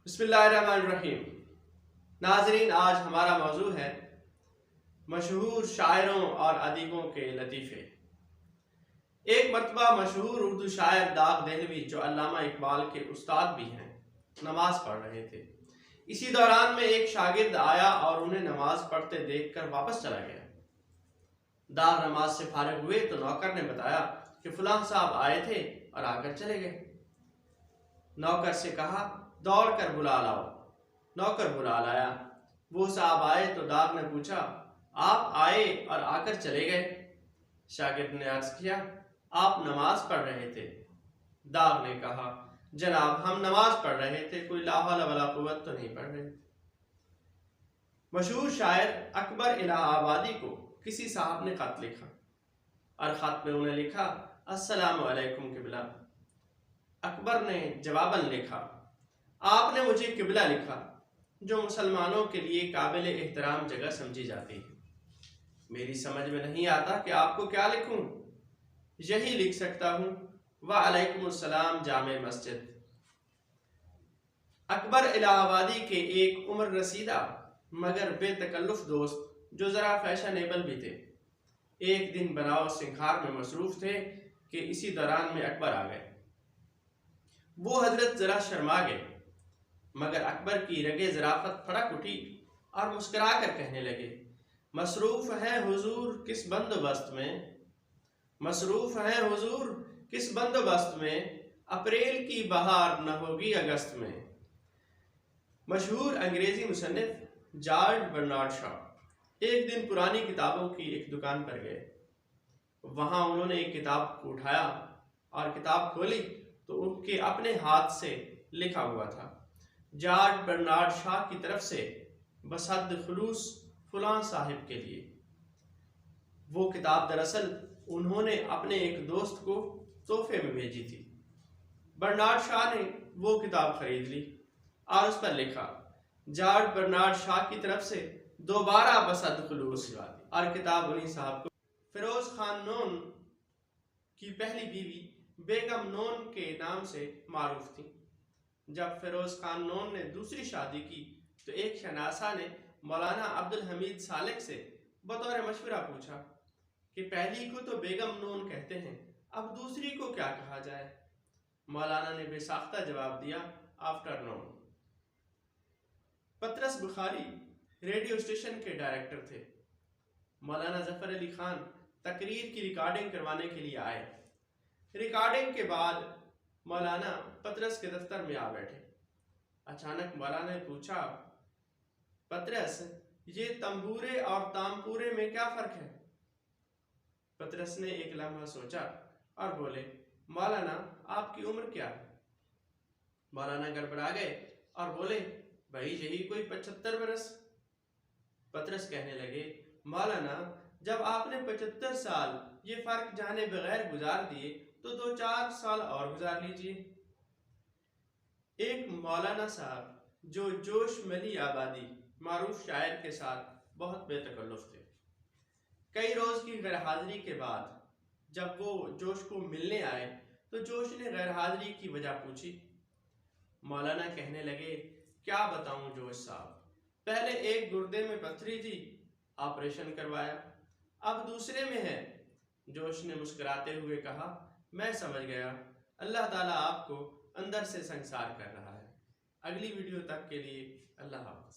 بسم اللہ الرحمن الرحیم۔ ناظرین، آج ہمارا موضوع ہے مشہور شاعروں اور ادیبوں کے لطیفے۔ ایک مرتبہ مشہور اردو شاعر داغ دہلوی، جو علامہ اقبال کے استاد بھی ہیں، نماز پڑھ رہے تھے۔ اسی دوران میں ایک شاگرد آیا اور انہیں نماز پڑھتے دیکھ کر واپس چلا گیا۔ داغ نماز سے فارغ ہوئے تو نوکر نے بتایا کہ فلاں صاحب آئے تھے اور آ کر چلے گئے۔ نوکر سے کہا، دوڑ کر بلا لاؤ۔ نوکر بلا لایا۔ وہ صاحب آئے تو داغ نے پوچھا، آپ آئے اور آ کر چلے گئے؟ شاگرد نے عرض کیا، آپ نماز پڑھ رہے تھے۔ داغ نے کہا، جناب ہم نماز پڑھ رہے تھے، کوئی لا حول ولا قوت تو نہیں پڑھ رہے تھے۔ مشہور شاعر اکبر الہ آبادی کو کسی صاحب نے خط لکھا اور خط میں انہیں لکھا، السلام علیکم قبلہ۔ اکبر نے جواباً لکھا، آپ نے مجھے قبلہ لکھا، جو مسلمانوں کے لیے قابل احترام جگہ سمجھی جاتی ہے۔ میری سمجھ میں نہیں آتا کہ آپ کو کیا لکھوں، یہی لکھ سکتا ہوں، وعلیکم السلام جامع مسجد۔ اکبر الہ آبادی کے ایک عمر رسیدہ مگر بے تکلف دوست، جو ذرا فیشنیبل بھی تھے، ایک دن بناؤ سنگھار میں مصروف تھے کہ اسی دوران میں اکبر آ گئے۔ وہ حضرت ذرا شرما گئے، مگر اکبر کی رگے ظرافت پھڑک اٹھی اور مسکرا کر کہنے لگے، مصروف ہیں حضور کس بندوبست میں، مصروف ہیں حضور کس بندوبست میں، اپریل کی بہار نہ ہوگی اگست میں۔ مشہور انگریزی مصنف جارج برنارڈ شاء ایک دن پرانی کتابوں کی ایک دکان پر گئے۔ وہاں انہوں نے ایک کتاب کو اٹھایا اور کتاب کھولی تو ان کے اپنے ہاتھ سے لکھا ہوا تھا، جارج برنارڈ شاء کی طرف سے بصد خلوص فلاں صاحب کے لیے۔ وہ کتاب دراصل انہوں نے اپنے ایک دوست کو تحفے میں بھیجی تھی۔ برنارڈ شاء نے وہ کتاب خرید لی اور اس پر لکھا، جارج برنارڈ شاء کی طرف سے دوبارہ بصد خلوص، اور کتاب انہی صاحب کو۔ فیروز خان نون کی پہلی بیوی بیگم نون کے نام سے معروف تھی۔ جب فیروز خان نون نے دوسری شادی کی تو ایک شناسہ نے مولانا عبدالحمید سالک سے بطور مشورہ پوچھا کہ پہلی کو تو بیگم نون کہتے ہیں، اب دوسری کو کیا کہا جائے؟ مولانا نے بے ساختہ جواب دیا، آفٹر نون۔ پطرس بخاری ریڈیو اسٹیشن کے ڈائریکٹر تھے۔ مولانا ظفر علی خان تقریر کی ریکارڈنگ کروانے کے لیے آئے۔ ریکارڈنگ کے بعد مولانا پطرس کے دفتر میں آ بیٹھے۔ اچانک مولانا نے پوچھا، پطرس یہ تمبورے اور تامپورے میں کیا فرق ہے؟ پطرس نے ایک لمحہ سوچا اور بولے، مولانا آپ کی عمر کیا ہے؟ مولانا گڑبڑا گئے اور بولے، بھائی یہی کوئی 75 برس۔ پطرس کہنے لگے، مولانا جب آپ نے 75 سال یہ فرق جانے بغیر گزار دیے تو 2-4 سال اور گزار لیجئے۔ ایک مولانا صاحب جو جوش ملی آبادی معروف شاعر کے ساتھ بہت بے تکلف تھے۔ کئی روز کی غیر حاضری کے بعد جب وہ جوش کو ملنے آئے تو جوش نے غیر حاضری کی وجہ پوچھی۔ مولانا کہنے لگے، کیا بتاؤں جوش صاحب، پہلے ایک گردے میں پتھری تھی، آپریشن کروایا، اب دوسرے میں ہے۔ جوش نے مسکراتے ہوئے کہا، میں سمجھ گیا، اللہ تعالیٰ آپ کو اندر سے سنسار کر رہا ہے۔ اگلی ویڈیو تک کے لیے اللہ حافظ۔